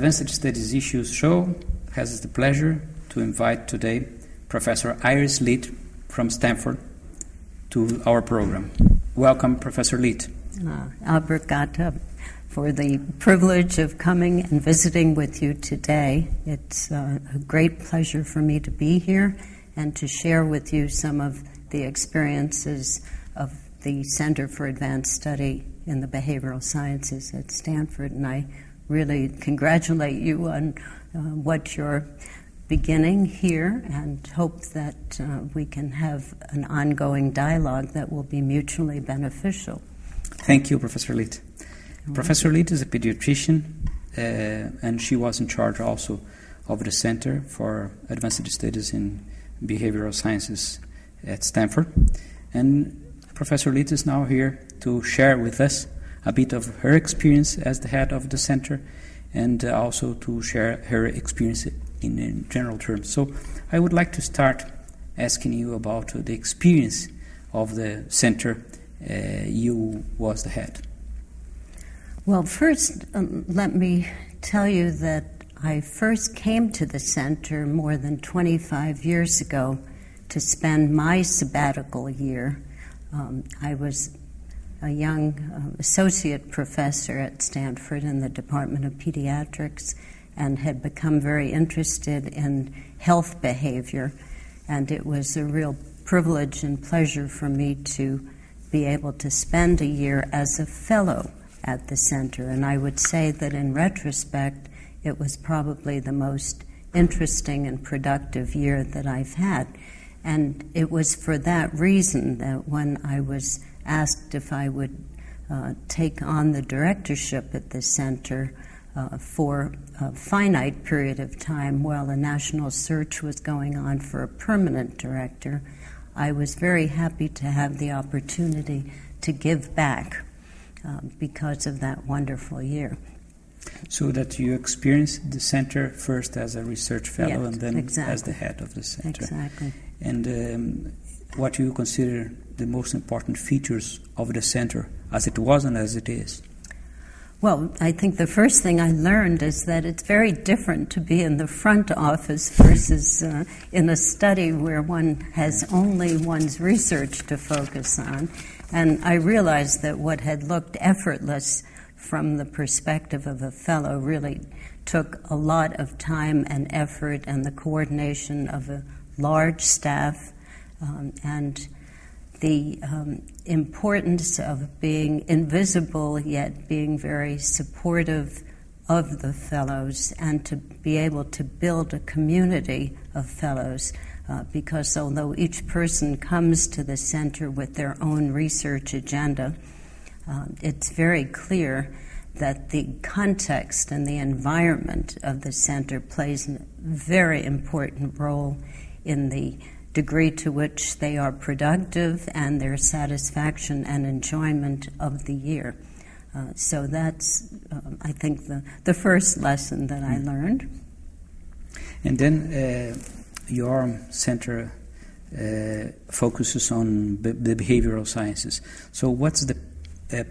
Advanced Studies Issues show has the pleasure to invite today Professor Litt from Stanford to our program. Welcome, Professor Litt. Obrigada for the privilege of coming and visiting with you today. It's a great pleasure for me to be here and to share with you some of the experiences of the Center for Advanced Study in the Behavioral Sciences at Stanford, and I really congratulate you on what you're beginning here and hope that we can have an ongoing dialogue that will be mutually beneficial. Thank you, Professor Litt. Professor Litt is a pediatrician, and she was in charge also of the Center for Advanced Studies in Behavioral Sciences at Stanford. And Professor Litt is now here to share with us a bit of her experience as the head of the center and also to share her experience in general terms. So I would like to start asking you about the experience of the center. You was the head. Well, first, let me tell you that I first came to the center more than 25 years ago to spend my sabbatical year. I was a young associate professor at Stanford in the Department of Pediatrics and had become very interested in health behavior. And it was a real privilege and pleasure for me to be able to spend a year as a fellow at the center. And I would say that in retrospect, it was probably the most interesting and productive year that I've had. And it was for that reason that when I was asked if I would take on the directorship at the center for a finite period of time while a national search was going on for a permanent director, I was very happy to have the opportunity to give back because of that wonderful year. So that you experienced the center first as a research fellow, yes, and then exactly. as the head of the center. Exactly. And what do you consider the most important features of the center as it was and as it is? Well, I think the first thing I learned is that it's very different to be in the front office versus in a study where one has only one's research to focus on. And I realized that what had looked effortless from the perspective of a fellow really took a lot of time and effort and the coordination of a large staff and the importance of being invisible yet being very supportive of the fellows and to be able to build a community of fellows because although each person comes to the center with their own research agenda, it's very clear that the context and the environment of the center plays a very important role in the degree to which they are productive and their satisfaction and enjoyment of the year. So that's, I think, the first lesson that I learned. And then your center focuses on the behavioral sciences. So what's the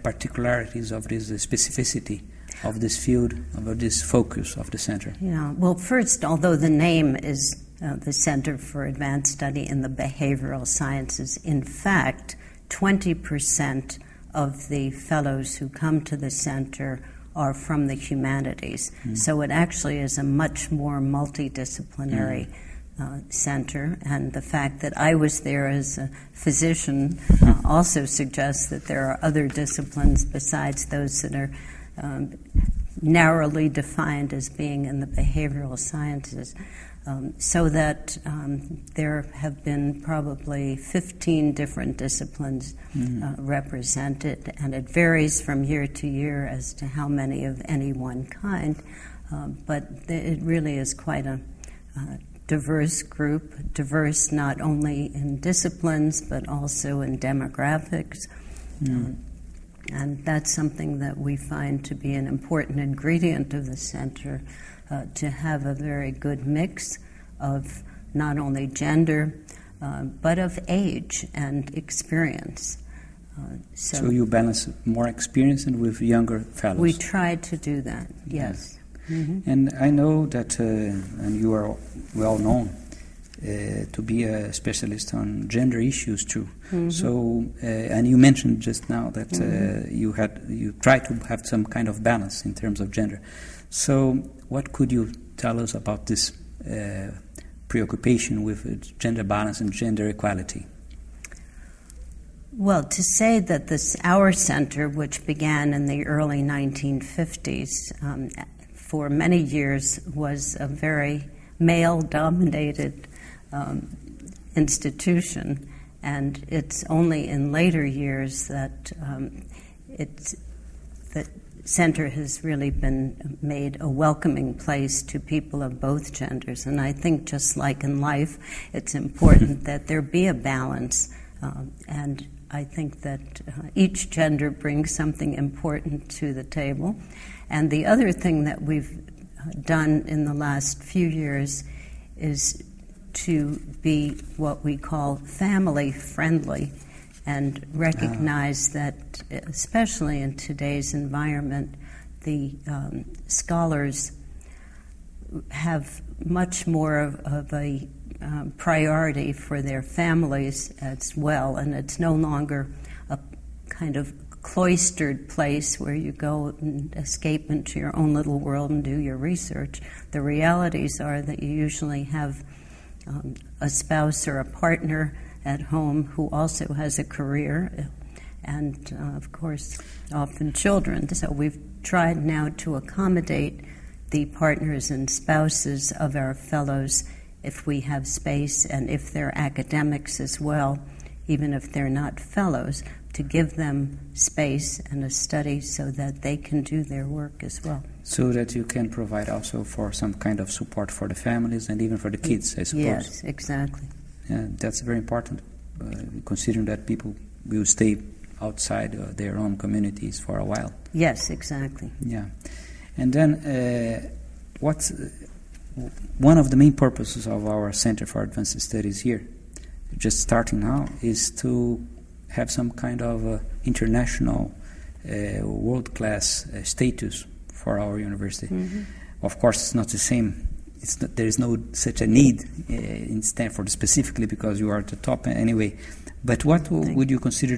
particularities of this specificity of this field, of this focus of the center? Yeah, well, first, although the name is the Center for Advanced Study in the Behavioral Sciences, in fact, 20% of the fellows who come to the center are from the humanities. So it actually is a much more multidisciplinary center, and the fact that I was there as a physician also suggests that there are other disciplines besides those that are narrowly defined as being in the behavioral sciences. So that there have been probably 15 different disciplines represented, and it varies from year to year as to how many of any one kind, but it really is quite a diverse group, diverse not only in disciplines but also in demographics. And that's something that we find to be an important ingredient of the center, to have a very good mix of not only gender, but of age and experience. So you balance more experience and with younger fellows? We try to do that, yes. And I know that, and you are well known to be a specialist on gender issues too. So, and you mentioned just now that you try to have some kind of balance in terms of gender. So, what could you tell us about this preoccupation with gender balance and gender equality? Well, to say that our center, which began in the early 1950s, for many years was a very male-dominated institution, and it's only in later years that the center has really been made a welcoming place to people of both genders. And I think just like in life, it's important that there be a balance, and I think that each gender brings something important to the table. And the other thing that we've done in the last few years is to be what we call family-friendly and recognize that, especially in today's environment, the scholars have much more of a priority for their families as well, and it's no longer a kind of cloistered place where you go and escape into your own little world and do your research. The realities are that you usually have a spouse or a partner at home who also has a career, and of course often children. So we've tried now to accommodate the partners and spouses of our fellows if we have space, and if they're academics as well, even if they're not fellows, to give them space and a study so that they can do their work as well. So that you can provide also for some kind of support for the families and even for the kids, I suppose. Yes, exactly. Yeah, that's very important, considering that people will stay outside their own communities for a while. Yes, exactly. Yeah. And then what's one of the main purposes of our Center for Advanced Studies here, just starting now, is to have some kind of international world-class status for our university. Of course, it's not the same. There is no such a need in Stanford specifically because you are at the top anyway. But what would you consider